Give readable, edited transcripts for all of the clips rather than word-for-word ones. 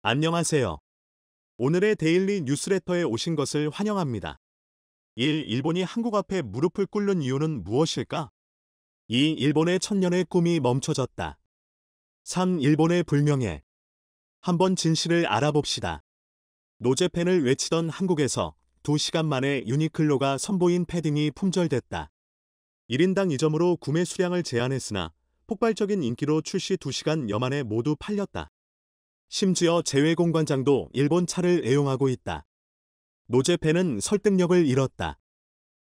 안녕하세요. 오늘의 데일리 뉴스레터에 오신 것을 환영합니다. 1. 일본이 한국 앞에 무릎을 꿇는 이유는 무엇일까? 2. 일본의 천년의 꿈이 멈춰졌다. 3. 일본의 불명예. 한번 진실을 알아봅시다. 노제팬을 외치던 한국에서 2시간 만에 유니클로가 선보인 패딩이 품절됐다. 1인당 2점으로 구매 수량을 제한했으나 폭발적인 인기로 출시 2시간여 만에 모두 팔렸다. 심지어 재외공관장도 일본 차를 애용하고 있다. 노제팬은 설득력을 잃었다.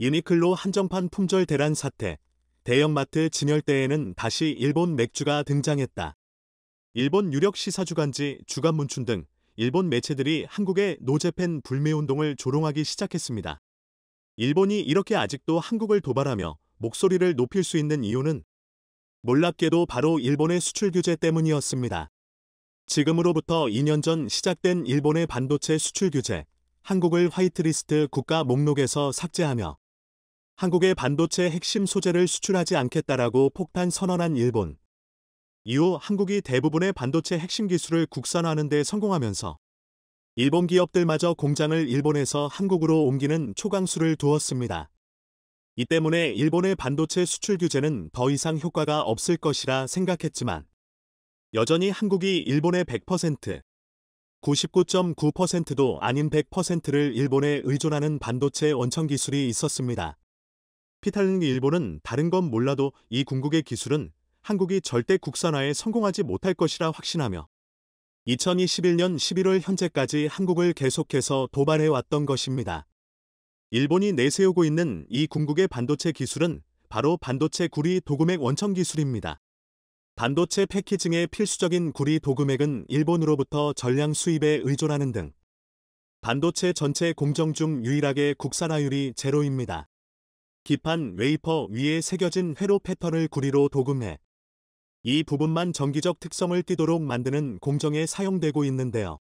유니클로 한정판 품절 대란 사태. 대형마트 진열대에는 다시 일본 맥주가 등장했다. 일본 유력 시사주간지 주간문춘 등 일본 매체들이 한국의 노제팬 불매운동을 조롱하기 시작했습니다. 일본이 이렇게 아직도 한국을 도발하며 목소리를 높일 수 있는 이유는 놀랍게도 바로 일본의 수출 규제 때문이었습니다. 지금으로부터 2년 전 시작된 일본의 반도체 수출 규제, 한국을 화이트리스트 국가 목록에서 삭제하며 한국의 반도체 핵심 소재를 수출하지 않겠다라고 폭탄 선언한 일본. 이후 한국이 대부분의 반도체 핵심 기술을 국산화하는 데 성공하면서 일본 기업들마저 공장을 일본에서 한국으로 옮기는 초강수를 두었습니다. 이 때문에 일본의 반도체 수출 규제는 더 이상 효과가 없을 것이라 생각했지만 여전히 한국이 일본의 100%, 99.9%도 아닌 100%를 일본에 의존하는 반도체 원천 기술이 있었습니다. 피탈링 일본은 다른 건 몰라도 이 궁극의 기술은 한국이 절대 국산화에 성공하지 못할 것이라 확신하며 2021년 11월 현재까지 한국을 계속해서 도발해왔던 것입니다. 일본이 내세우고 있는 이 궁극의 반도체 기술은 바로 반도체 구리 도금액 원천 기술입니다. 반도체 패키징의 필수적인 구리 도금액은 일본으로부터 전량 수입에 의존하는 등 반도체 전체 공정 중 유일하게 국산화율이 제로입니다. 기판 웨이퍼 위에 새겨진 회로 패턴을 구리로 도금해 이 부분만 정기적 특성을 띠도록 만드는 공정에 사용되고 있는데요.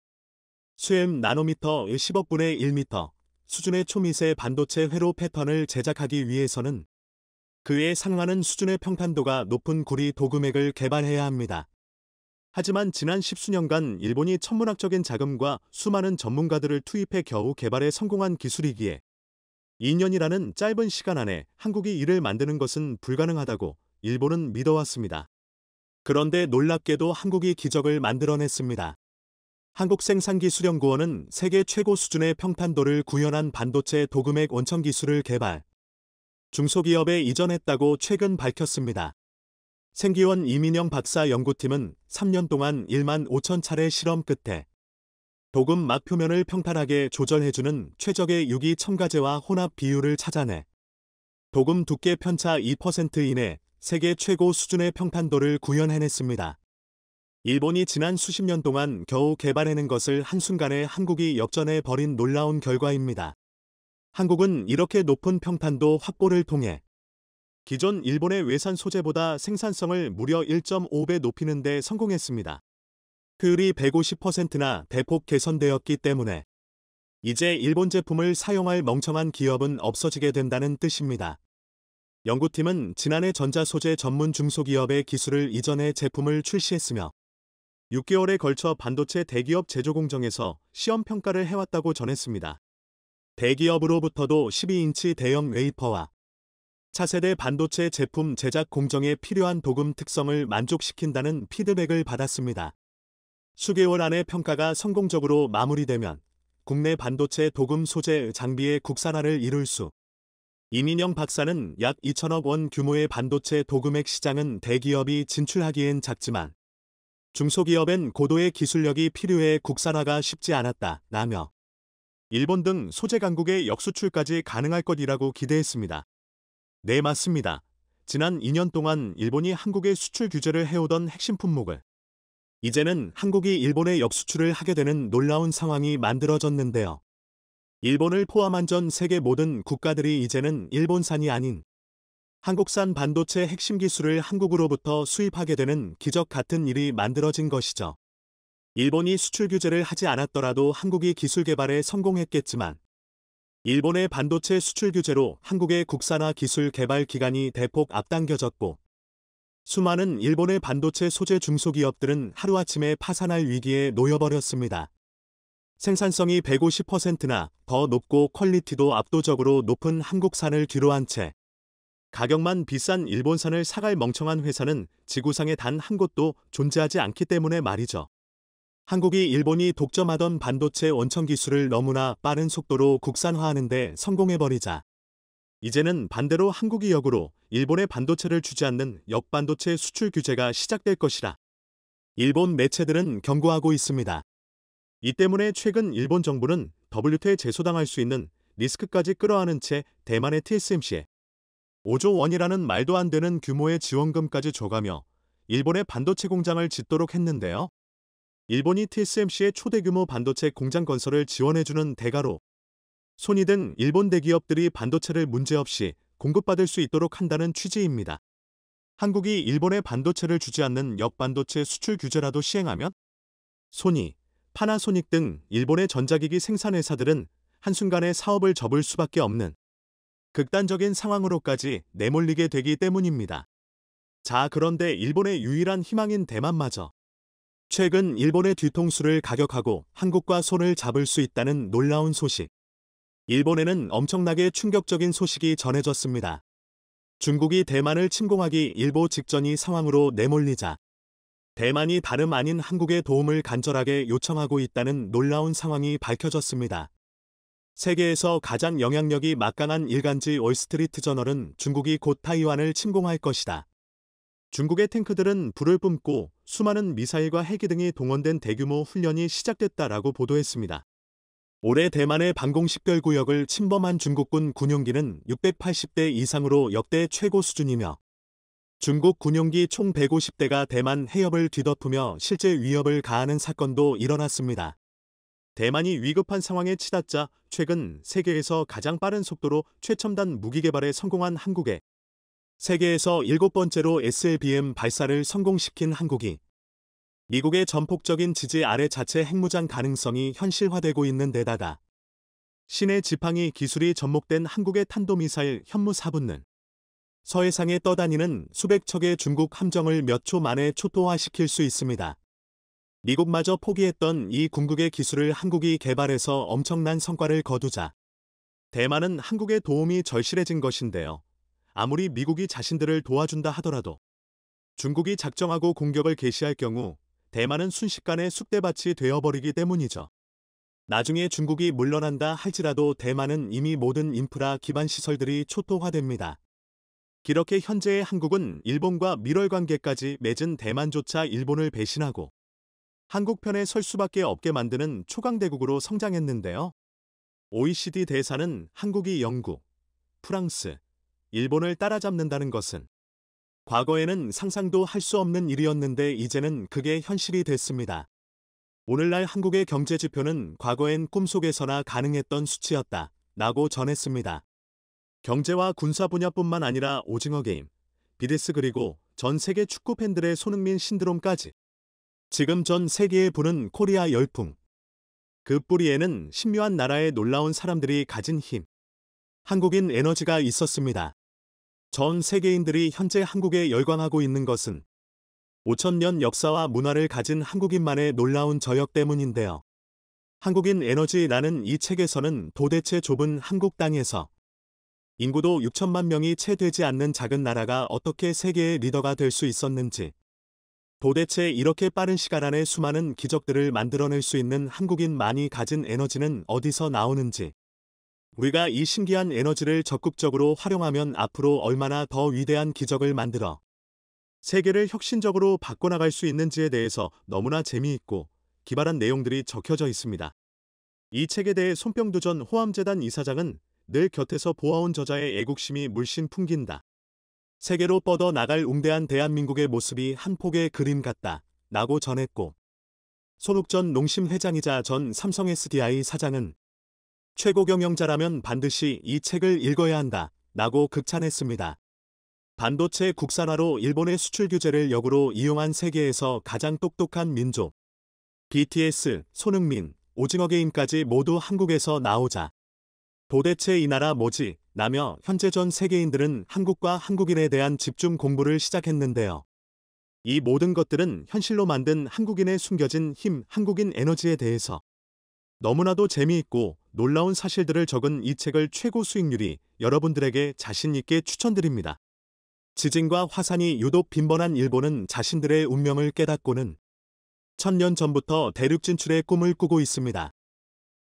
수엠 나노미터 10억 분의 1m 수준의 초미세 반도체 회로 패턴을 제작하기 위해서는 그에 상응하는 수준의 평탄도가 높은 구리 도금액을 개발해야 합니다. 하지만 지난 10수년간 일본이 천문학적인 자금과 수많은 전문가들을 투입해 겨우 개발에 성공한 기술이기에 2년이라는 짧은 시간 안에 한국이 이를 만드는 것은 불가능하다고 일본은 믿어왔습니다. 그런데 놀랍게도 한국이 기적을 만들어냈습니다. 한국생산기술연구원은 세계 최고 수준의 평탄도를 구현한 반도체 도금액 원천 기술을 개발, 중소기업에 이전했다고 최근 밝혔습니다. 생기원 이민영 박사 연구팀은 3년 동안 1만 5천 차례 실험 끝에 도금 막 표면을 평탄하게 조절해주는 최적의 유기 첨가제와 혼합 비율을 찾아내 도금 두께 편차 2% 이내 세계 최고 수준의 평탄도를 구현해냈습니다. 일본이 지난 수십 년 동안 겨우 개발해낸 것을 한순간에 한국이 역전해버린 놀라운 결과입니다. 한국은 이렇게 높은 평탄도 확보를 통해 기존 일본의 외산 소재보다 생산성을 무려 1.5배 높이는 데 성공했습니다. 효율이 150%나 대폭 개선되었기 때문에 이제 일본 제품을 사용할 멍청한 기업은 없어지게 된다는 뜻입니다. 연구팀은 지난해 전자소재 전문 중소기업의 기술을 이전해 제품을 출시했으며 6개월에 걸쳐 반도체 대기업 제조공정에서 시험평가를 해왔다고 전했습니다. 대기업으로부터도 12인치 대형 웨이퍼와 차세대 반도체 제품 제작 공정에 필요한 도금 특성을 만족시킨다는 피드백을 받았습니다. 수개월 안에 평가가 성공적으로 마무리되면 국내 반도체 도금 소재 장비의 국산화를 이룰 수. 이민영 박사는 약 2천억 원 규모의 반도체 도금액 시장은 대기업이 진출하기엔 작지만 중소기업엔 고도의 기술력이 필요해 국산화가 쉽지 않았다라며 일본 등 소재 강국의 역수출까지 가능할 것이라고 기대했습니다. 네, 맞습니다. 지난 2년 동안 일본이 한국의 수출 규제를 해오던 핵심 품목을 이제는 한국이 일본에 역수출을 하게 되는 놀라운 상황이 만들어졌는데요. 일본을 포함한 전 세계 모든 국가들이 이제는 일본산이 아닌 한국산 반도체 핵심 기술을 한국으로부터 수입하게 되는 기적 같은 일이 만들어진 것이죠. 일본이 수출 규제를 하지 않았더라도 한국이 기술 개발에 성공했겠지만 일본의 반도체 수출 규제로 한국의 국산화 기술 개발 기간이 대폭 앞당겨졌고 수많은 일본의 반도체 소재 중소기업들은 하루아침에 파산할 위기에 놓여버렸습니다. 생산성이 150%나 더 높고 퀄리티도 압도적으로 높은 한국산을 뒤로한 채 가격만 비싼 일본산을 사갈 멍청한 회사는 지구상에 단 한 곳도 존재하지 않기 때문에 말이죠. 한국이 일본이 독점하던 반도체 원천 기술을 너무나 빠른 속도로 국산화하는 데 성공해버리자 이제는 반대로 한국이 역으로 일본의 반도체를 주지 않는 역반도체 수출 규제가 시작될 것이라 일본 매체들은 경고하고 있습니다. 이 때문에 최근 일본 정부는 WTO에 제소당할 수 있는 리스크까지 끌어안은 채 대만의 TSMC에 5조 원이라는 말도 안 되는 규모의 지원금까지 줘가며 일본의 반도체 공장을 짓도록 했는데요. 일본이 TSMC의 초대규모 반도체 공장 건설을 지원해주는 대가로 소니 등 일본 대기업들이 반도체를 문제없이 공급받을 수 있도록 한다는 취지입니다. 한국이 일본에 반도체를 주지 않는 역반도체 수출 규제라도 시행하면 소니, 파나소닉 등 일본의 전자기기 생산회사들은 한순간에 사업을 접을 수밖에 없는 극단적인 상황으로까지 내몰리게 되기 때문입니다. 자, 그런데 일본의 유일한 희망인 대만마저 최근 일본의 뒤통수를 가격하고 한국과 손을 잡을 수 있다는 놀라운 소식. 일본에는 엄청나게 충격적인 소식이 전해졌습니다. 중국이 대만을 침공하기 일보 직전이 상황으로 내몰리자 대만이 다름 아닌 한국의 도움을 간절하게 요청하고 있다는 놀라운 상황이 밝혀졌습니다. 세계에서 가장 영향력이 막강한 일간지 월스트리트 저널은 중국이 곧 타이완을 침공할 것이다. 중국의 탱크들은 불을 뿜고 수많은 미사일과 헬기 등이 동원된 대규모 훈련이 시작됐다라고 보도했습니다. 올해 대만의 방공식별구역을 침범한 중국군 군용기는 680대 이상으로 역대 최고 수준이며 중국 군용기 총 150대가 대만 해협을 뒤덮으며 실제 위협을 가하는 사건도 일어났습니다. 대만이 위급한 상황에 치닫자 최근 세계에서 가장 빠른 속도로 최첨단 무기 개발에 성공한 한국에 세계에서 7번째로 SLBM 발사를 성공시킨 한국이 미국의 전폭적인 지지 아래 자체 핵무장 가능성이 현실화되고 있는 데다가 신의 지팡이 기술이 접목된 한국의 탄도미사일 현무 4분는 서해상에 떠다니는 수백 척의 중국 함정을 몇 초 만에 초토화시킬 수 있습니다. 미국마저 포기했던 이 궁극의 기술을 한국이 개발해서 엄청난 성과를 거두자 대만은 한국의 도움이 절실해진 것인데요. 아무리 미국이 자신들을 도와준다 하더라도 중국이 작정하고 공격을 개시할 경우 대만은 순식간에 쑥대밭이 되어버리기 때문이죠. 나중에 중국이 물러난다 할지라도 대만은 이미 모든 인프라 기반 시설들이 초토화됩니다. 이렇게 현재의 한국은 일본과 밀월 관계까지 맺은 대만조차 일본을 배신하고 한국 편에 설 수밖에 없게 만드는 초강대국으로 성장했는데요. OECD 대사는 한국이 영국, 프랑스, 일본을 따라잡는다는 것은 과거에는 상상도 할 수 없는 일이었는데 이제는 그게 현실이 됐습니다. 오늘날 한국의 경제 지표는 과거엔 꿈속에서나 가능했던 수치였다 라고 전했습니다. 경제와 군사 분야뿐만 아니라 오징어 게임, BTS 그리고 전 세계 축구 팬들의 손흥민 신드롬까지 지금 전 세계에 부는 코리아 열풍. 그 뿌리에는 신묘한 나라의 놀라운 사람들이 가진 힘, 한국인 에너지가 있었습니다. 전 세계인들이 현재 한국에 열광하고 있는 것은 5,000년 역사와 문화를 가진 한국인만의 놀라운 저력 때문인데요. 한국인 에너지라는 이 책에서는 도대체 좁은 한국 땅에서 인구도 6천만 명이 채 되지 않는 작은 나라가 어떻게 세계의 리더가 될 수 있었는지, 도대체 이렇게 빠른 시간 안에 수많은 기적들을 만들어낼 수 있는 한국인만이 가진 에너지는 어디서 나오는지, 우리가 이 신기한 에너지를 적극적으로 활용하면 앞으로 얼마나 더 위대한 기적을 만들어 세계를 혁신적으로 바꿔나갈 수 있는지에 대해서 너무나 재미있고 기발한 내용들이 적혀져 있습니다. 이 책에 대해 손병두전 호암재단 이사장은 늘 곁에서 보아온 저자의 애국심이 물씬 풍긴다. 세계로 뻗어 나갈 웅대한 대한민국의 모습이 한 폭의 그림 같다 라고 전했고, 손욱전 농심회장이자 전 삼성 SDI 사장은 최고 경영자라면 반드시 이 책을 읽어야 한다 라고 극찬했습니다. 반도체 국산화로 일본의 수출 규제를 역으로 이용한 세계에서 가장 똑똑한 민족, BTS, 손흥민, 오징어 게임까지 모두 한국에서 나오자 도대체 이 나라 뭐지? 라며 현재 전 세계인들은 한국과 한국인에 대한 집중 공부를 시작했는데요. 이 모든 것들은 현실로 만든 한국인의 숨겨진 힘, 한국인 에너지에 대해서 너무나도 재미있고 놀라운 사실들을 적은 이 책을 최고 수익률이 여러분들에게 자신 있게 추천드립니다. 지진과 화산이 유독 빈번한 일본은 자신들의 운명을 깨닫고는 1000년 전부터 대륙 진출의 꿈을 꾸고 있습니다.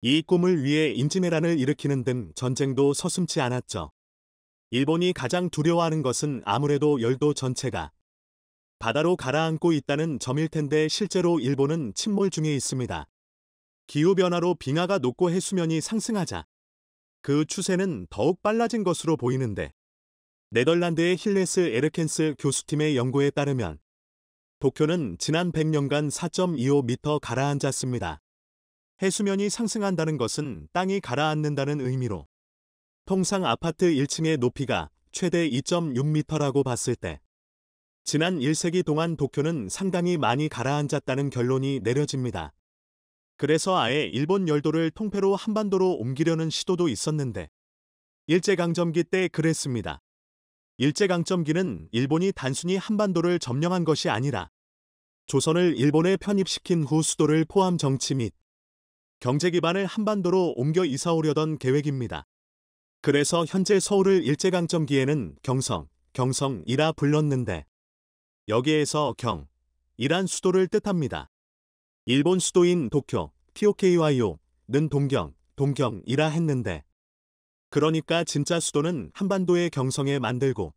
이 꿈을 위해 임진왜란을 일으키는 등 전쟁도 서슴지 않았죠. 일본이 가장 두려워하는 것은 아무래도 열도 전체가 바다로 가라앉고 있다는 점일 텐데 실제로 일본은 침몰 중에 있습니다. 기후변화로 빙하가 녹고 해수면이 상승하자 그 추세는 더욱 빨라진 것으로 보이는데 네덜란드의 힐레스 에르켄스 교수팀의 연구에 따르면 도쿄는 지난 100년간 4.25m 가라앉았습니다. 해수면이 상승한다는 것은 땅이 가라앉는다는 의미로 통상 아파트 1층의 높이가 최대 2.6m라고 봤을 때 지난 1세기 동안 도쿄는 상당히 많이 가라앉았다는 결론이 내려집니다. 그래서 아예 일본 열도를 통폐로 한반도로 옮기려는 시도도 있었는데 일제강점기 때 그랬습니다. 일제강점기는 일본이 단순히 한반도를 점령한 것이 아니라 조선을 일본에 편입시킨 후 수도를 포함 정치 및 경제 기반을 한반도로 옮겨 이사오려던 계획입니다. 그래서 현재 서울을 일제강점기에는 경성이라 불렀는데 여기에서 이란 수도를 뜻합니다. 일본 수도인 도쿄, TOKYO는 동경이라 했는데 그러니까 진짜 수도는 한반도의 경성에 만들고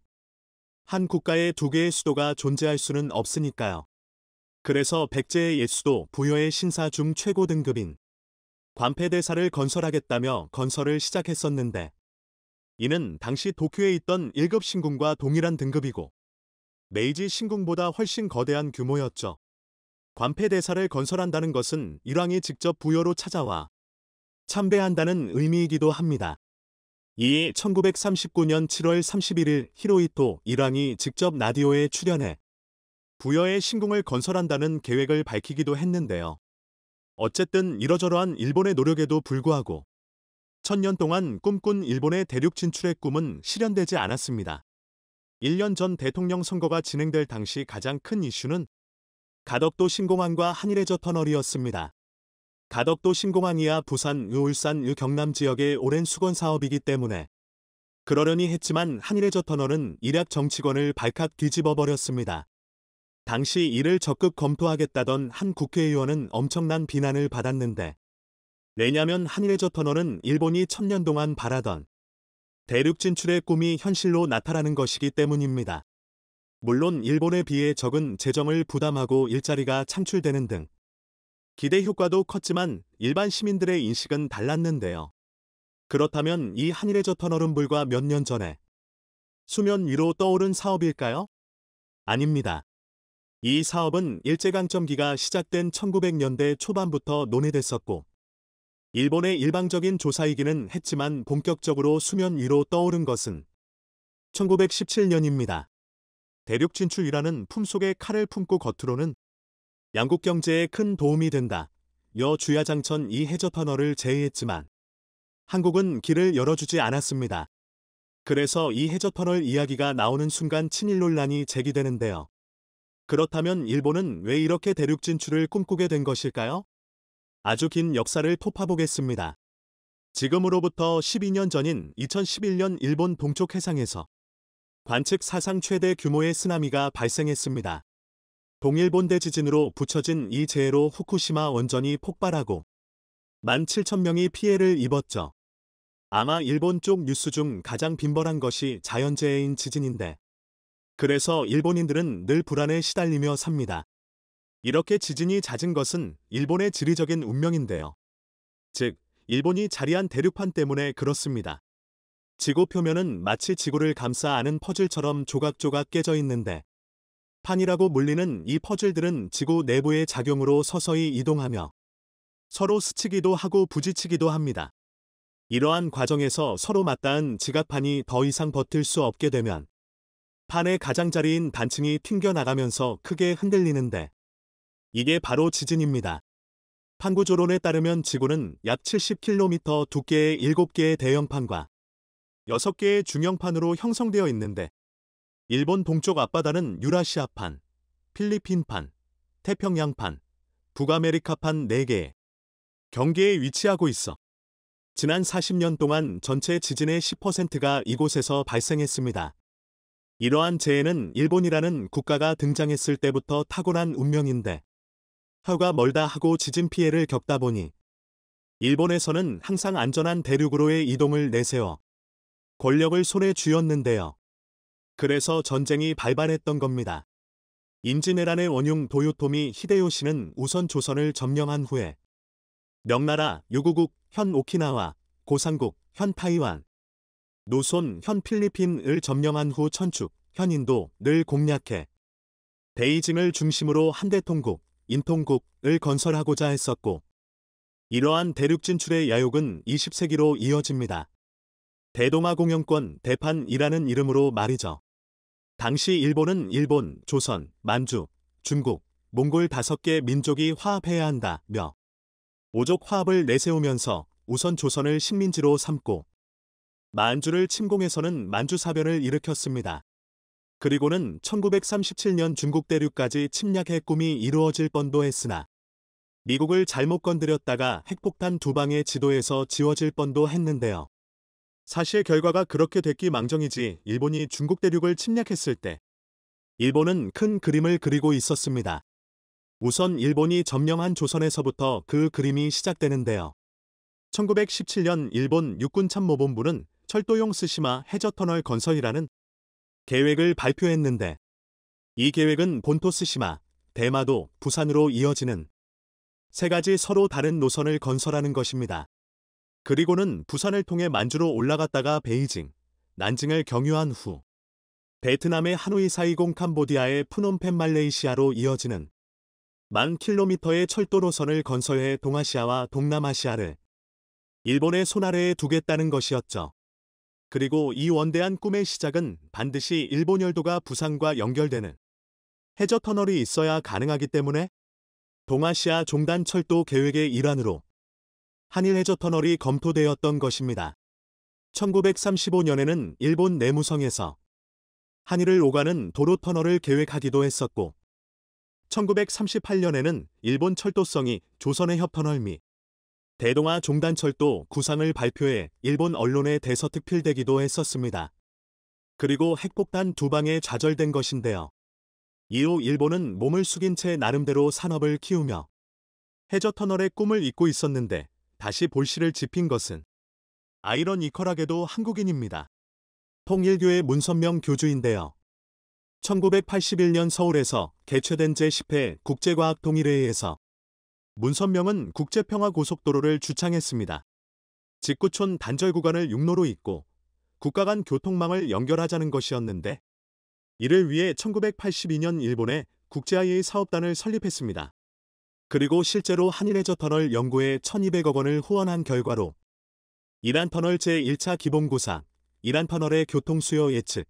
한 국가에 두 개의 수도가 존재할 수는 없으니까요. 그래서 백제의 옛수도 부여의 신사 중 최고 등급인 관패대사를 건설하겠다며 건설을 시작했었는데 이는 당시 도쿄에 있던 1급 신궁과 동일한 등급이고 메이지 신궁보다 훨씬 거대한 규모였죠. 관패대사를 건설한다는 것은 일왕이 직접 부여로 찾아와 참배한다는 의미이기도 합니다. 이에 1939년 7월 31일 히로히토 일왕이 직접 라디오에 출연해 부여의 신궁을 건설한다는 계획을 밝히기도 했는데요. 어쨌든 이러저러한 일본의 노력에도 불구하고 1000년 동안 꿈꾼 일본의 대륙 진출의 꿈은 실현되지 않았습니다. 1년 전 대통령 선거가 진행될 당시 가장 큰 이슈는 가덕도 신공항과 한일해저 터널이었습니다. 가덕도 신공항이야 부산, 울산, 경남 지역의 오랜 수건 사업이기 때문에 그러려니 했지만 한일해저 터널은 일약 정치권을 발칵 뒤집어 버렸습니다. 당시 이를 적극 검토하겠다던 한 국회의원은 엄청난 비난을 받았는데 왜냐면 한일해저 터널은 일본이 1000년 동안 바라던 대륙 진출의 꿈이 현실로 나타나는 것이기 때문입니다. 물론 일본에 비해 적은 재정을 부담하고 일자리가 창출되는 등 기대 효과도 컸지만 일반 시민들의 인식은 달랐는데요. 그렇다면 이 한일해저 터널은 불과 몇 년 전에 수면 위로 떠오른 사업일까요? 아닙니다. 이 사업은 일제강점기가 시작된 1900년대 초반부터 논의됐었고 일본의 일방적인 조사이기는 했지만 본격적으로 수면 위로 떠오른 것은 1917년입니다. 대륙 진출이라는 품속에 칼을 품고 겉으로는 양국 경제에 큰 도움이 된다. 여 주야장천 이 해저 터널을 제의했지만 한국은 길을 열어주지 않았습니다. 그래서 이 해저 터널 이야기가 나오는 순간 친일 논란이 제기되는데요. 그렇다면 일본은 왜 이렇게 대륙 진출을 꿈꾸게 된 것일까요? 아주 긴 역사를 톱파보겠습니다. 지금으로부터 12년 전인 2011년 일본 동쪽 해상에서 관측 사상 최대 규모의 쓰나미가 발생했습니다. 동일본 대지진으로 붙여진 이 재해로 후쿠시마 원전이 폭발하고 17,000명이 피해를 입었죠. 아마 일본 쪽 뉴스 중 가장 빈번한 것이 자연재해인 지진인데 그래서 일본인들은 늘 불안에 시달리며 삽니다. 이렇게 지진이 잦은 것은 일본의 지리적인 운명인데요. 즉, 일본이 자리한 대륙판 때문에 그렇습니다. 지구 표면은 마치 지구를 감싸 안은 퍼즐처럼 조각조각 깨져 있는데 판이라고 물리는 이 퍼즐들은 지구 내부의 작용으로 서서히 이동하며 서로 스치기도 하고 부딪히기도 합니다. 이러한 과정에서 서로 맞닿은 지각판이 더 이상 버틸 수 없게 되면 판의 가장자리인 단층이 튕겨나가면서 크게 흔들리는데 이게 바로 지진입니다. 판구조론에 따르면 지구는 약 70km 두께의 7개의 대형판과 6개의 중형판으로 형성되어 있는데 일본 동쪽 앞바다는 유라시아판, 필리핀판, 태평양판, 북아메리카판 4개 경계에 위치하고 있어 지난 40년 동안 전체 지진의 10%가 이곳에서 발생했습니다. 이러한 재해는 일본이라는 국가가 등장했을 때부터 타고난 운명인데 혀가 멀다 하고 지진 피해를 겪다 보니 일본에서는 항상 안전한 대륙으로의 이동을 내세워 권력을 손에 쥐었는데요. 그래서 전쟁이 발발했던 겁니다. 임진왜란의 원흉 도요토미 히데요시는 우선 조선을 점령한 후에 명나라, 요구국, 현 오키나와, 고상국, 현 타이완, 노손, 현 필리핀을 점령한 후 천축, 현 인도를 공략해 베이징을 중심으로 한대통국, 인통국을 건설하고자 했었고 이러한 대륙 진출의 야욕은 20세기로 이어집니다. 대동아 공영권 대판이라는 이름으로 말이죠. 당시 일본은 일본, 조선, 만주, 중국, 몽골 5개 민족이 화합해야 한다며 오족 화합을 내세우면서 우선 조선을 식민지로 삼고 만주를 침공해서는 만주사변을 일으켰습니다. 그리고는 1937년 중국 대륙까지 침략의 꿈이 이루어질 뻔도 했으나 미국을 잘못 건드렸다가 핵폭탄 2방의 지도에서 지워질 뻔도 했는데요. 사실 결과가 그렇게 됐기 망정이지 일본이 중국 대륙을 침략했을 때 일본은 큰 그림을 그리고 있었습니다. 우선 일본이 점령한 조선에서부터 그 그림이 시작되는데요. 1917년 일본 육군참모본부는 철도용 스시마 해저터널 건설이라는 계획을 발표했는데 이 계획은 본토 스시마, 대마도, 부산으로 이어지는 3가지 서로 다른 노선을 건설하는 것입니다. 그리고는 부산을 통해 만주로 올라갔다가 베이징, 난징을 경유한 후 베트남의 하노이 사이공 캄보디아의 푸놈펜 말레이시아로 이어지는 10,000km의 철도 노선을 건설해 동아시아와 동남아시아를 일본의 손아래에 두겠다는 것이었죠. 그리고 이 원대한 꿈의 시작은 반드시 일본 열도가 부산과 연결되는 해저터널이 있어야 가능하기 때문에 동아시아 종단 철도 계획의 일환으로 한일 해저터널이 검토되었던 것입니다. 1935년에는 일본 내무성에서 한일을 오가는 도로터널을 계획하기도 했었고 1938년에는 일본 철도성이 조선의 협터널 및 대동아 종단철도 구상을 발표해 일본 언론에 대서특필되기도 했었습니다. 그리고 핵폭탄 2방에 좌절된 것인데요. 이후 일본은 몸을 숙인 채 나름대로 산업을 키우며 해저터널의 꿈을 잇고 있었는데 다시 볼실을 짚인 것은 아이러니컬하게도 한국인입니다. 통일교의 문선명 교주인데요. 1981년 서울에서 개최된 제10회 국제과학통일회의에서 문선명은 국제평화고속도로를 주창했습니다. 직구촌 단절 구간을 육로로 잇고 국가 간 교통망을 연결하자는 것이었는데 이를 위해 1982년 일본에 국제IA 사업단을 설립했습니다. 그리고 실제로 한일해저터널 연구에 1,200억 원을 후원한 결과로 이란터널 제1차 기본구상, 이란터널의 교통수요 예측,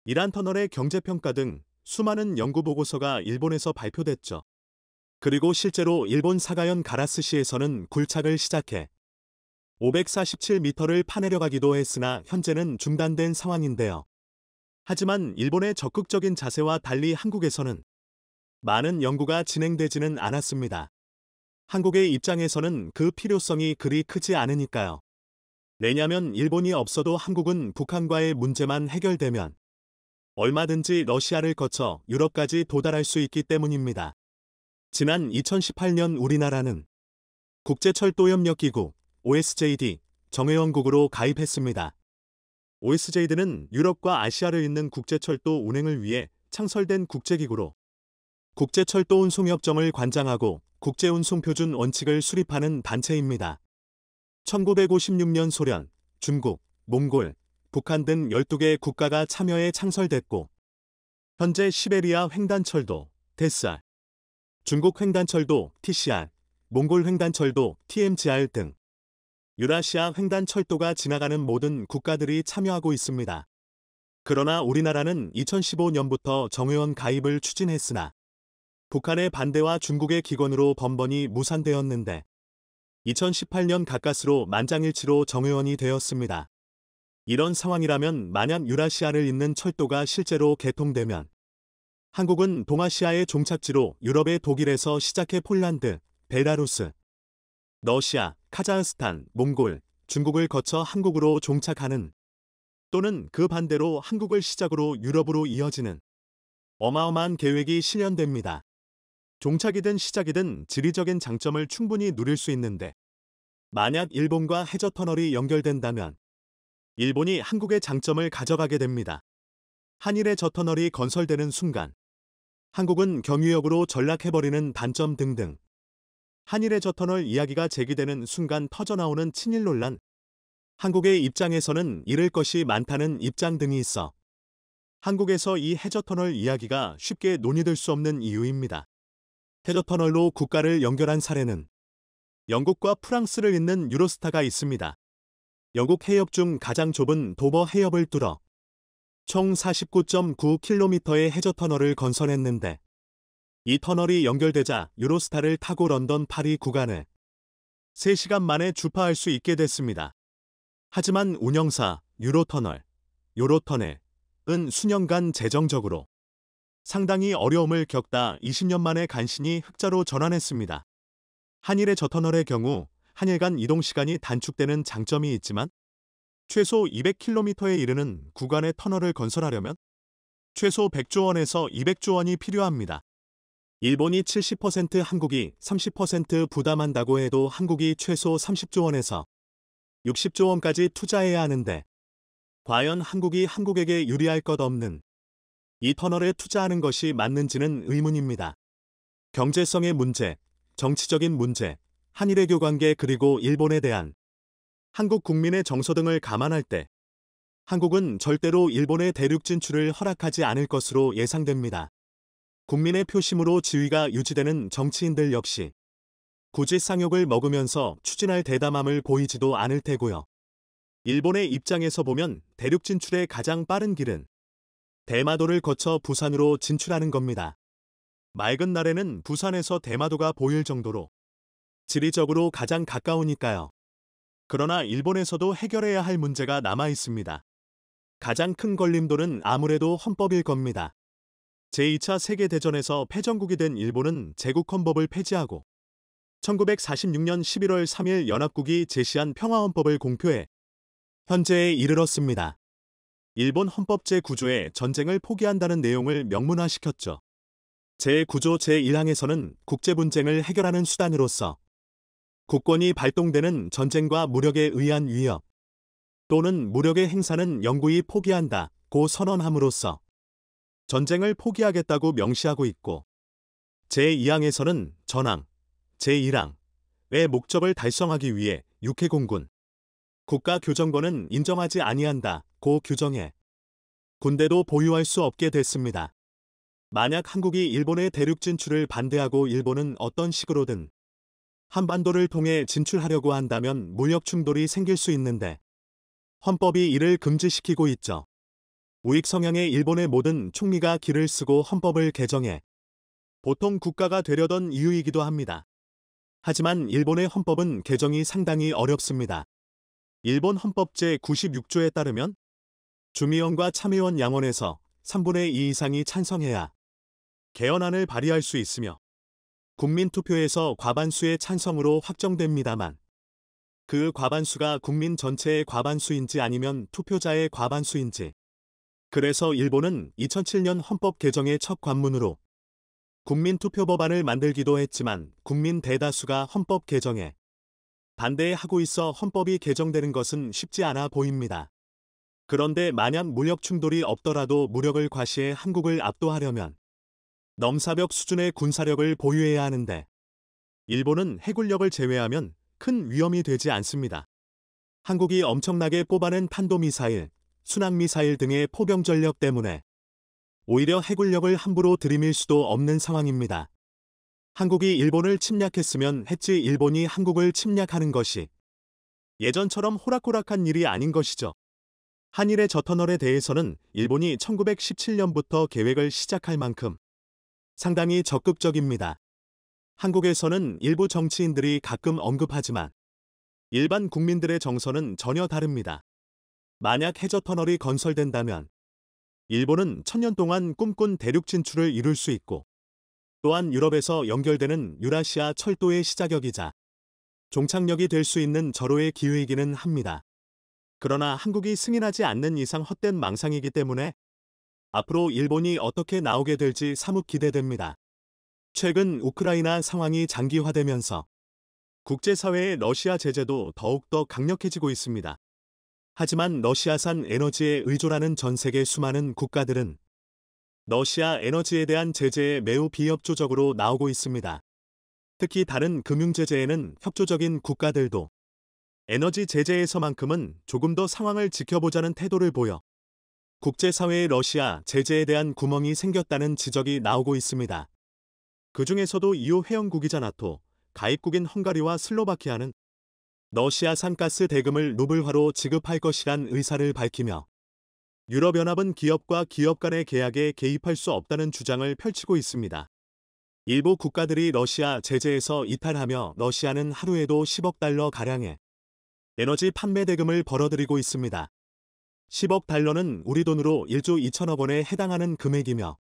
이란터널의 경제평가 등 수많은 연구보고서가 일본에서 발표됐죠. 그리고 실제로 일본 사가현 가라스시에서는 굴착을 시작해 547m를 파내려가기도 했으나 현재는 중단된 상황인데요. 하지만 일본의 적극적인 자세와 달리 한국에서는 많은 연구가 진행되지는 않았습니다. 한국의 입장에서는 그 필요성이 그리 크지 않으니까요. 왜냐면 일본이 없어도 한국은 북한과의 문제만 해결되면 얼마든지 러시아를 거쳐 유럽까지 도달할 수 있기 때문입니다. 지난 2018년 우리나라는 국제철도협력기구 OSJD 정회원국으로 가입했습니다. OSJD는 유럽과 아시아를 잇는 국제철도 운행을 위해 창설된 국제기구로 국제철도운송협정을 관장하고 국제운송표준 원칙을 수립하는 단체입니다. 1956년 소련, 중국, 몽골, 북한 등 12개 국가가 참여해 창설됐고 현재 시베리아 횡단철도, 데스알, 중국 횡단철도, TCR, 몽골 횡단철도, TMGR 등 유라시아 횡단철도가 지나가는 모든 국가들이 참여하고 있습니다. 그러나 우리나라는 2015년부터 정회원 가입을 추진했으나 북한의 반대와 중국의 기권으로 번번이 무산되었는데 2018년 가까스로 만장일치로 정회원이 되었습니다. 이런 상황이라면 만약 유라시아를 잇는 철도가 실제로 개통되면 한국은 동아시아의 종착지로 유럽의 독일에서 시작해 폴란드, 벨라루스, 러시아, 카자흐스탄, 몽골, 중국을 거쳐 한국으로 종착하는 또는 그 반대로 한국을 시작으로 유럽으로 이어지는 어마어마한 계획이 실현됩니다. 종착이든 시작이든 지리적인 장점을 충분히 누릴 수 있는데 만약 일본과 해저터널이 연결된다면 일본이 한국의 장점을 가져가게 됩니다. 한일의 저터널이 건설되는 순간 한국은 경유역으로 전락해버리는 단점 등등 한일의 저터널 이야기가 제기되는 순간 터져나오는 친일 논란 한국의 입장에서는 잃을 것이 많다는 입장 등이 있어 한국에서 이 해저터널 이야기가 쉽게 논의될 수 없는 이유입니다. 해저터널로 국가를 연결한 사례는 영국과 프랑스를 잇는 유로스타가 있습니다. 영국 해협 중 가장 좁은 도버 해협을 뚫어 총 49.9km의 해저터널을 건설했는데 이 터널이 연결되자 유로스타를 타고 런던 파리 구간을 3시간 만에 주파할 수 있게 됐습니다. 하지만 운영사 유로터널, 요로터널은 수년간 재정적으로 상당히 어려움을 겪다 20년 만에 간신히 흑자로 전환했습니다. 한일의 저터널의 경우 한일 간 이동 시간이 단축되는 장점이 있지만 최소 200km에 이르는 구간의 터널을 건설하려면 최소 100조 원에서 200조 원이 필요합니다. 일본이 70%, 한국이 30% 부담한다고 해도 한국이 최소 30조 원에서 60조 원까지 투자해야 하는데 과연 한국이 한국에게 유리할 것 없는 이 터널에 투자하는 것이 맞는지는 의문입니다. 경제성의 문제, 정치적인 문제, 한일외교 관계 그리고 일본에 대한 한국 국민의 정서 등을 감안할 때 한국은 절대로 일본의 대륙 진출을 허락하지 않을 것으로 예상됩니다. 국민의 표심으로 지위가 유지되는 정치인들 역시 굳이 쌍욕을 먹으면서 추진할 대담함을 보이지도 않을 테고요. 일본의 입장에서 보면 대륙 진출의 가장 빠른 길은 대마도를 거쳐 부산으로 진출하는 겁니다. 맑은 날에는 부산에서 대마도가 보일 정도로 지리적으로 가장 가까우니까요. 그러나 일본에서도 해결해야 할 문제가 남아 있습니다. 가장 큰 걸림돌은 아무래도 헌법일 겁니다. 제2차 세계대전에서 패전국이 된 일본은 제국헌법을 폐지하고 1946년 11월 3일 연합국이 제시한 평화헌법을 공표해 현재에 이르렀습니다. 일본 헌법 제9조에 전쟁을 포기한다는 내용을 명문화시켰죠. 제9조 제1항에서는 국제분쟁을 해결하는 수단으로서 국권이 발동되는 전쟁과 무력에 의한 위협 또는 무력의 행사는 영구히 포기한다고 선언함으로써 전쟁을 포기하겠다고 명시하고 있고 제2항에서는 전항, 제1항의 목적을 달성하기 위해 육해공군, 국가교정권은 인정하지 아니한다고 규정해 군대도 보유할 수 없게 됐습니다. 만약 한국이 일본의 대륙 진출을 반대하고 일본은 어떤 식으로든 한반도를 통해 진출하려고 한다면 무력 충돌이 생길 수 있는데 헌법이 이를 금지시키고 있죠. 우익 성향의 일본의 모든 총리가 기를 쓰고 헌법을 개정해 보통 국가가 되려던 이유이기도 합니다. 하지만 일본의 헌법은 개정이 상당히 어렵습니다. 일본 헌법 제96조에 따르면 주미원과 참의원 양원에서 3분의 2 이상이 찬성해야 개헌안을 발의할 수 있으며 국민투표에서 과반수의 찬성으로 확정됩니다만 그 과반수가 국민 전체의 과반수인지 아니면 투표자의 과반수인지 그래서 일본은 2007년 헌법 개정의 첫 관문으로 국민투표법안을 만들기도 했지만 국민 대다수가 헌법 개정에 반대하고 있어 헌법이 개정되는 것은 쉽지 않아 보입니다. 그런데 만약 무력 충돌이 없더라도 무력을 과시해 한국을 압도하려면 넘사벽 수준의 군사력을 보유해야 하는데 일본은 해군력을 제외하면 큰 위험이 되지 않습니다. 한국이 엄청나게 뽑아낸 탄도미사일, 순항미사일 등의 포병 전력 때문에 오히려 해군력을 함부로 들이밀 수도 없는 상황입니다. 한국이 일본을 침략했으면 했지 일본이 한국을 침략하는 것이 예전처럼 호락호락한 일이 아닌 것이죠. 한일의 저터널에 대해서는 일본이 1917년부터 계획을 시작할 만큼 상당히 적극적입니다. 한국에서는 일부 정치인들이 가끔 언급하지만 일반 국민들의 정서는 전혀 다릅니다. 만약 해저터널이 건설된다면 일본은 천년 동안 꿈꾼 대륙 진출을 이룰 수 있고 또한 유럽에서 연결되는 유라시아 철도의 시작역이자 종착역이 될 수 있는 절호의 기회이기는 합니다. 그러나 한국이 승인하지 않는 이상 헛된 망상이기 때문에 앞으로 일본이 어떻게 나오게 될지 사뭇 기대됩니다. 최근 우크라이나 상황이 장기화되면서 국제사회의 러시아 제재도 더욱더 강력해지고 있습니다. 하지만 러시아산 에너지에 의존하는 전 세계 수많은 국가들은 러시아 에너지에 대한 제재에 매우 비협조적으로 나오고 있습니다. 특히 다른 금융제재에는 협조적인 국가들도 에너지 제재에서만큼은 조금 더 상황을 지켜보자는 태도를 보여 국제사회의 러시아 제재에 대한 구멍이 생겼다는 지적이 나오고 있습니다. 그 중에서도 EU 회원국이자 나토 가입국인 헝가리와 슬로바키아는 러시아산 가스 대금을 루블화로 지급할 것이란 의사를 밝히며 유럽연합은 기업과 기업 간의 계약에 개입할 수 없다는 주장을 펼치고 있습니다. 일부 국가들이 러시아 제재에서 이탈하며 러시아는 하루에도 10억 달러 가량의 에너지 판매 대금을 벌어들이고 있습니다. 10억 달러는 우리 돈으로 1조 2천억 원에 해당하는 금액이며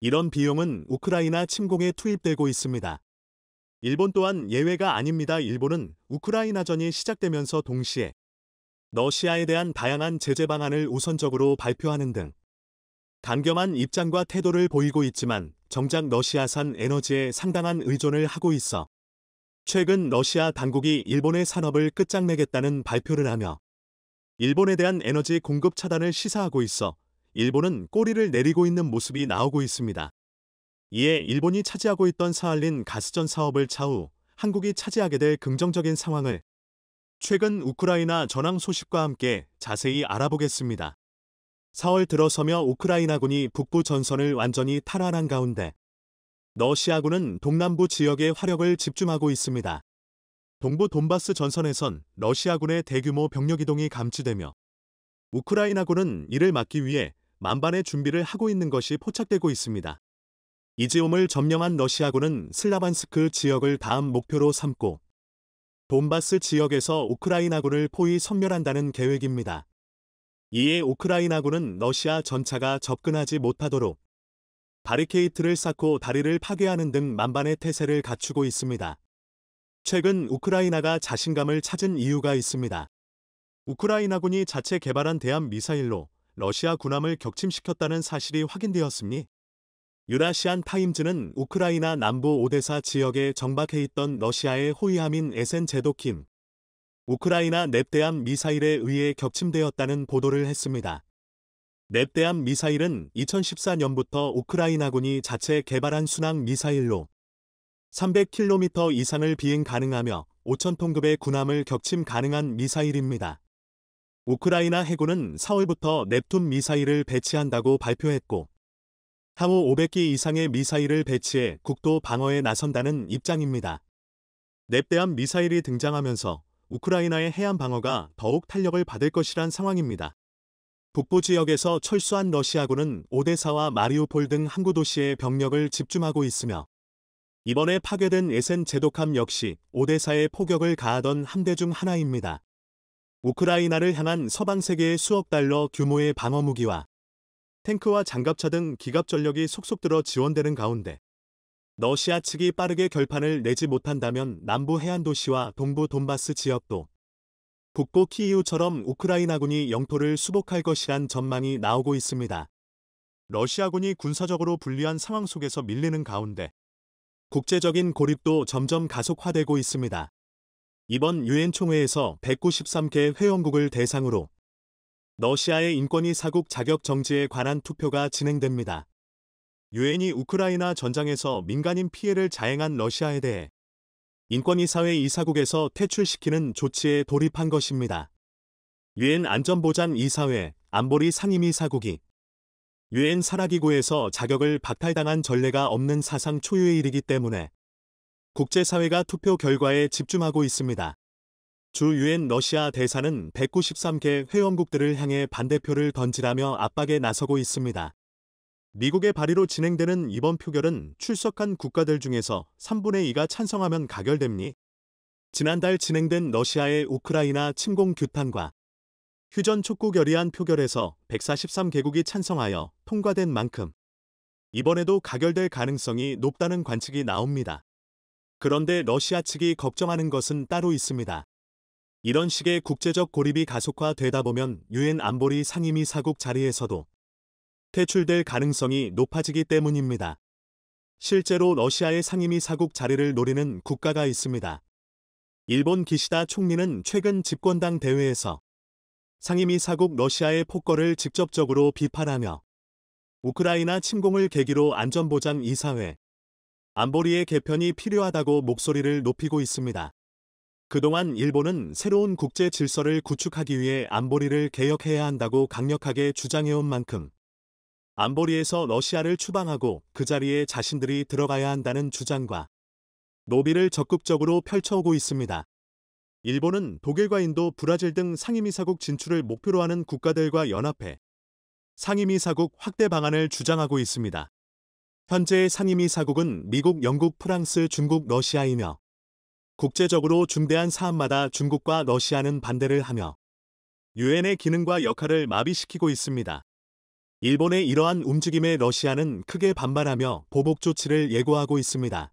이런 비용은 우크라이나 침공에 투입되고 있습니다. 일본 또한 예외가 아닙니다. 일본은 우크라이나전이 시작되면서 동시에 러시아에 대한 다양한 제재 방안을 우선적으로 발표하는 등 강경한 입장과 태도를 보이고 있지만 정작 러시아산 에너지에 상당한 의존을 하고 있어 최근 러시아 당국이 일본의 산업을 끝장내겠다는 발표를 하며 일본에 대한 에너지 공급 차단을 시사하고 있어 일본은 꼬리를 내리고 있는 모습이 나오고 있습니다. 이에 일본이 차지하고 있던 사할린 가스전 사업을 차후 한국이 차지하게 될 긍정적인 상황을 최근 우크라이나 전황 소식과 함께 자세히 알아보겠습니다. 4월 들어서며 우크라이나군이 북부 전선을 완전히 탈환한 가운데 러시아군은 동남부 지역에 화력을 집중하고 있습니다. 동부 돈바스 전선에선 러시아군의 대규모 병력 이동이 감지되며 우크라이나군은 이를 막기 위해 만반의 준비를 하고 있는 것이 포착되고 있습니다. 이지움을 점령한 러시아군은 슬라반스크 지역을 다음 목표로 삼고 돈바스 지역에서 우크라이나군을 포위 섬멸한다는 계획입니다. 이에 우크라이나군은 러시아 전차가 접근하지 못하도록 바리케이트를 쌓고 다리를 파괴하는 등 만반의 태세를 갖추고 있습니다. 최근 우크라이나가 자신감을 찾은 이유가 있습니다. 우크라이나군이 자체 개발한 대함 미사일로 러시아 군함을 격침시켰다는 사실이 확인되었으니 유라시안 타임즈는 우크라이나 남부 오데사 지역에 정박해 있던 러시아의 호위함인 에센 제도킴 우크라이나 넵대함 미사일에 의해 격침되었다는 보도를 했습니다. 넵대함 미사일은 2014년부터 우크라이나군이 자체 개발한 순항 미사일로 300km 이상을 비행 가능하며 5,000톤급의 군함을 격침 가능한 미사일입니다. 우크라이나 해군은 4월부터 넵툰 미사일을 배치한다고 발표했고 향후 500기 이상의 미사일을 배치해 국도 방어에 나선다는 입장입니다. 넵대함 미사일이 등장하면서 우크라이나의 해안 방어가 더욱 탄력을 받을 것이란 상황입니다. 북부 지역에서 철수한 러시아군은 오데사와 마리우폴 등 항구 도시에 병력을 집중하고 있으며 이번에 파괴된 에센 제독함 역시 오데사에 포격을 가하던 함대 중 하나입니다. 우크라이나를 향한 서방 세계의 수억 달러 규모의 방어 무기와 탱크와 장갑차 등 기갑 전력이 속속 들어 지원되는 가운데 러시아 측이 빠르게 결판을 내지 못한다면 남부 해안 도시와 동부 돈바스 지역도 북부 키이우처럼 우크라이나군이 영토를 수복할 것이란 전망이 나오고 있습니다. 러시아군이 군사적으로 불리한 상황 속에서 밀리는 가운데 국제적인 고립도 점점 가속화되고 있습니다. 이번 유엔 총회에서 193개 회원국을 대상으로 러시아의 인권위 사국 자격 정지에 관한 투표가 진행됩니다. 유엔이 우크라이나 전장에서 민간인 피해를 자행한 러시아에 대해 인권이사회 이사국에서 퇴출시키는 조치에 돌입한 것입니다. 유엔 안전보장 이사회 안보리 상임이사국이 유엔 산하기구에서 자격을 박탈당한 전례가 없는 사상 초유의 일이기 때문에 국제사회가 투표 결과에 집중하고 있습니다. 주 유엔 러시아 대사는 193개 회원국들을 향해 반대표를 던지라며 압박에 나서고 있습니다. 미국의 발의로 진행되는 이번 표결은 출석한 국가들 중에서 3분의 2가 찬성하면 가결됩니? 지난달 진행된 러시아의 우크라이나 침공 규탄과 휴전 촉구 결의안 표결에서 143개국이 찬성하여 통과된 만큼 이번에도 가결될 가능성이 높다는 관측이 나옵니다. 그런데 러시아 측이 걱정하는 것은 따로 있습니다. 이런 식의 국제적 고립이 가속화되다 보면 유엔 안보리 상임이사국 자리에서도 퇴출될 가능성이 높아지기 때문입니다. 실제로 러시아의 상임이사국 자리를 노리는 국가가 있습니다. 일본 기시다 총리는 최근 집권당 대회에서 상임이사국 러시아의 폭거를 직접적으로 비판하며 우크라이나 침공을 계기로 안전보장 이사회 안보리의 개편이 필요하다고 목소리를 높이고 있습니다. 그동안 일본은 새로운 국제 질서를 구축하기 위해 안보리를 개혁해야 한다고 강력하게 주장해온 만큼 안보리에서 러시아를 추방하고 그 자리에 자신들이 들어가야 한다는 주장과 로비를 적극적으로 펼쳐오고 있습니다. 일본은 독일과 인도, 브라질 등 상임이사국 진출을 목표로 하는 국가들과 연합해 상임이사국 확대 방안을 주장하고 있습니다. 현재의 상임이사국은 미국, 영국, 프랑스, 중국, 러시아이며 국제적으로 중대한 사안마다 중국과 러시아는 반대를 하며 유엔의 기능과 역할을 마비시키고 있습니다. 일본의 이러한 움직임에 러시아는 크게 반발하며 보복 조치를 예고하고 있습니다.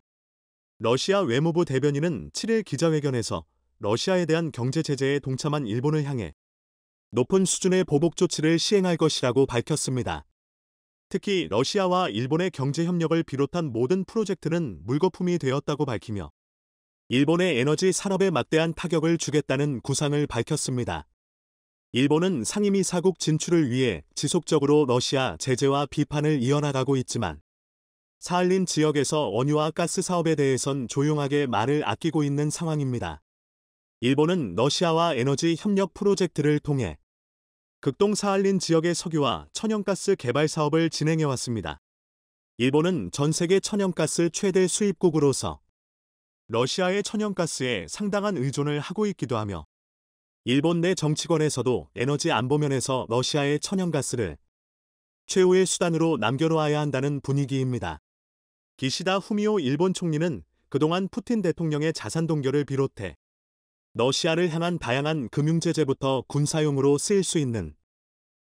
러시아 외무부 대변인은 7일 기자회견에서 러시아에 대한 경제 제재에 동참한 일본을 향해 높은 수준의 보복 조치를 시행할 것이라고 밝혔습니다. 특히 러시아와 일본의 경제 협력을 비롯한 모든 프로젝트는 물거품이 되었다고 밝히며 일본의 에너지 산업에 막대한 타격을 주겠다는 구상을 밝혔습니다. 일본은 상임이사국 진출을 위해 지속적으로 러시아 제재와 비판을 이어나가고 있지만 사할린 지역에서 원유와 가스 사업에 대해선 조용하게 말을 아끼고 있는 상황입니다. 일본은 러시아와 에너지 협력 프로젝트를 통해 극동 사할린 지역의 석유와 천연가스 개발 사업을 진행해왔습니다. 일본은 전 세계 천연가스 최대 수입국으로서 러시아의 천연가스에 상당한 의존을 하고 있기도 하며 일본 내 정치권에서도 에너지 안보면에서 러시아의 천연가스를 최후의 수단으로 남겨놓아야 한다는 분위기입니다. 기시다 후미오 일본 총리는 그동안 푸틴 대통령의 자산 동결을 비롯해 러시아를 향한 다양한 금융제재부터 군사용으로 쓰일 수 있는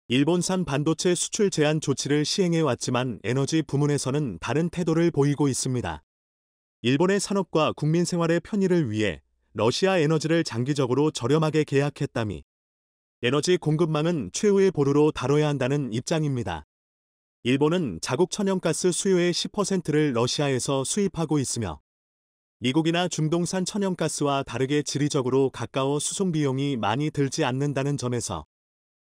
일본산 반도체 수출 제한 조치를 시행해왔지만 에너지 부문에서는 다른 태도를 보이고 있습니다. 일본의 산업과 국민 생활의 편의를 위해 러시아 에너지를 장기적으로 저렴하게 계약했다며 에너지 공급망은 최후의 보루로 다뤄야 한다는 입장입니다. 일본은 자국 천연가스 수요의 10%를 러시아에서 수입하고 있으며 미국이나 중동산 천연가스와 다르게 지리적으로 가까워 수송 비용이 많이 들지 않는다는 점에서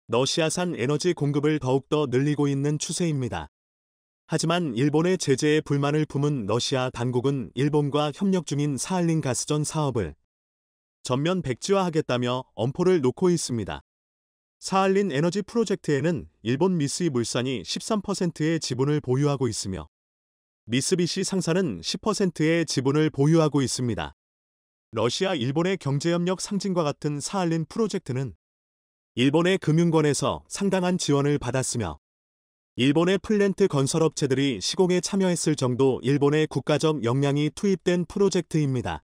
러시아산 에너지 공급을 더욱더 늘리고 있는 추세입니다. 하지만 일본의 제재에 불만을 품은 러시아 당국은 일본과 협력 중인 사할린 가스전 사업을 전면 백지화하겠다며 엄포를 놓고 있습니다. 사할린 에너지 프로젝트에는 일본 미쓰이 물산이 13%의 지분을 보유하고 있으며 미쓰비시 상사는 10%의 지분을 보유하고 있습니다. 러시아 일본의 경제협력 상징과 같은 사할린 프로젝트는 일본의 금융권에서 상당한 지원을 받았으며 일본의 플랜트 건설업체들이 시공에 참여했을 정도 일본의 국가적 역량이 투입된 프로젝트입니다.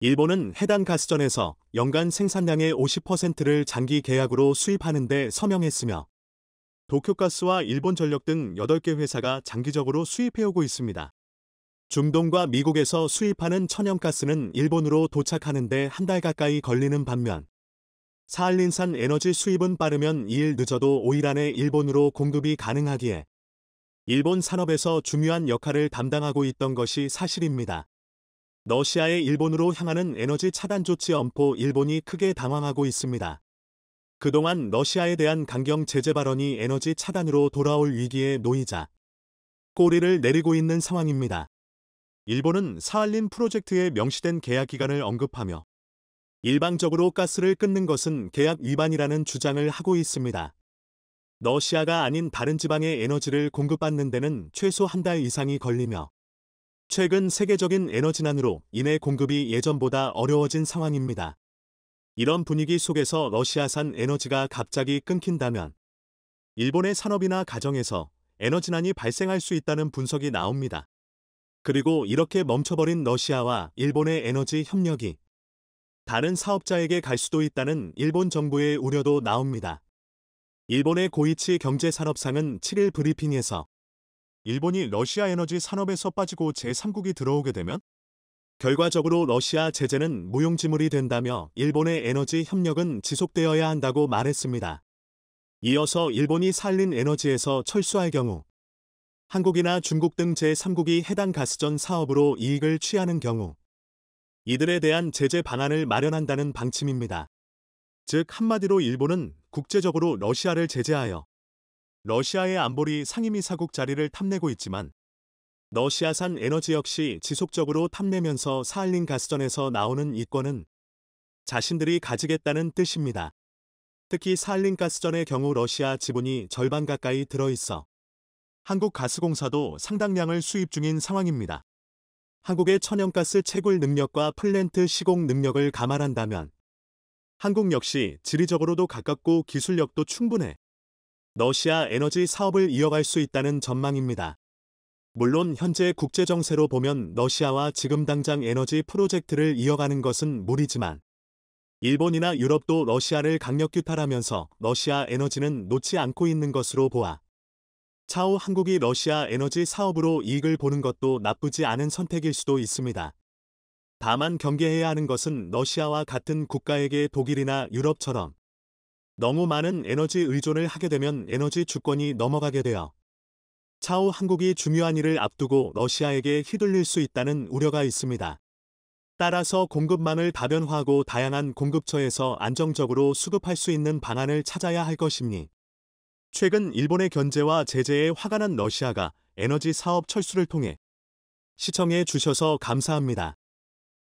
일본은 해당 가스전에서 연간 생산량의 50%를 장기 계약으로 수입하는 데 서명했으며 도쿄가스와 일본전력 등 8개 회사가 장기적으로 수입해오고 있습니다. 중동과 미국에서 수입하는 천연가스는 일본으로 도착하는 데 한 달 가까이 걸리는 반면 사할린산 에너지 수입은 빠르면 2일 늦어도 5일 안에 일본으로 공급이 가능하기에 일본 산업에서 중요한 역할을 담당하고 있던 것이 사실입니다. 러시아의 일본으로 향하는 에너지 차단 조치 엄포 일본이 크게 당황하고 있습니다. 그동안 러시아에 대한 강경 제재 발언이 에너지 차단으로 돌아올 위기에 놓이자 꼬리를 내리고 있는 상황입니다. 일본은 사할린 프로젝트에 명시된 계약 기간을 언급하며 일방적으로 가스를 끊는 것은 계약 위반이라는 주장을 하고 있습니다. 러시아가 아닌 다른 지방의 에너지를 공급받는 데는 최소 한 달 이상이 걸리며 최근 세계적인 에너지난으로 인해 공급이 예전보다 어려워진 상황입니다. 이런 분위기 속에서 러시아산 에너지가 갑자기 끊긴다면 일본의 산업이나 가정에서 에너지난이 발생할 수 있다는 분석이 나옵니다. 그리고 이렇게 멈춰버린 러시아와 일본의 에너지 협력이 다른 사업자에게 갈 수도 있다는 일본 정부의 우려도 나옵니다. 일본의 고이치 경제산업상은 7일 브리핑에서 일본이 러시아 에너지 산업에서 빠지고 제3국이 들어오게 되면 결과적으로 러시아 제재는 무용지물이 된다며 일본의 에너지 협력은 지속되어야 한다고 말했습니다. 이어서 일본이 산린 에너지에서 철수할 경우 한국이나 중국 등 제3국이 해당 가스전 사업으로 이익을 취하는 경우 이들에 대한 제재 방안을 마련한다는 방침입니다. 즉 한마디로 일본은 국제적으로 러시아를 제재하여 러시아의 안보리 상임이사국 자리를 탐내고 있지만 러시아산 에너지 역시 지속적으로 탐내면서 사할린 가스전에서 나오는 이권은 자신들이 가지겠다는 뜻입니다. 특히 사할린 가스전의 경우 러시아 지분이 절반 가까이 들어있어 한국가스공사도 상당량을 수입 중인 상황입니다. 한국의 천연가스 채굴 능력과 플랜트 시공 능력을 감안한다면 한국 역시 지리적으로도 가깝고 기술력도 충분해 러시아 에너지 사업을 이어갈 수 있다는 전망입니다. 물론 현재 국제정세로 보면 러시아와 지금 당장 에너지 프로젝트를 이어가는 것은 무리지만 일본이나 유럽도 러시아를 강력 규탄하면서 러시아 에너지는 놓지 않고 있는 것으로 보아 차후 한국이 러시아 에너지 사업으로 이익을 보는 것도 나쁘지 않은 선택일 수도 있습니다. 다만 경계해야 하는 것은 러시아와 같은 국가에게 독일이나 유럽처럼 너무 많은 에너지 의존을 하게 되면 에너지 주권이 넘어가게 되어 차후 한국이 중요한 일을 앞두고 러시아에게 휘둘릴 수 있다는 우려가 있습니다. 따라서 공급망을 다변화하고 다양한 공급처에서 안정적으로 수급할 수 있는 방안을 찾아야 할 것이니 최근 일본의 견제와 제재에 화가 난 러시아가 에너지 사업 철수를 통해 시청해 주셔서 감사합니다.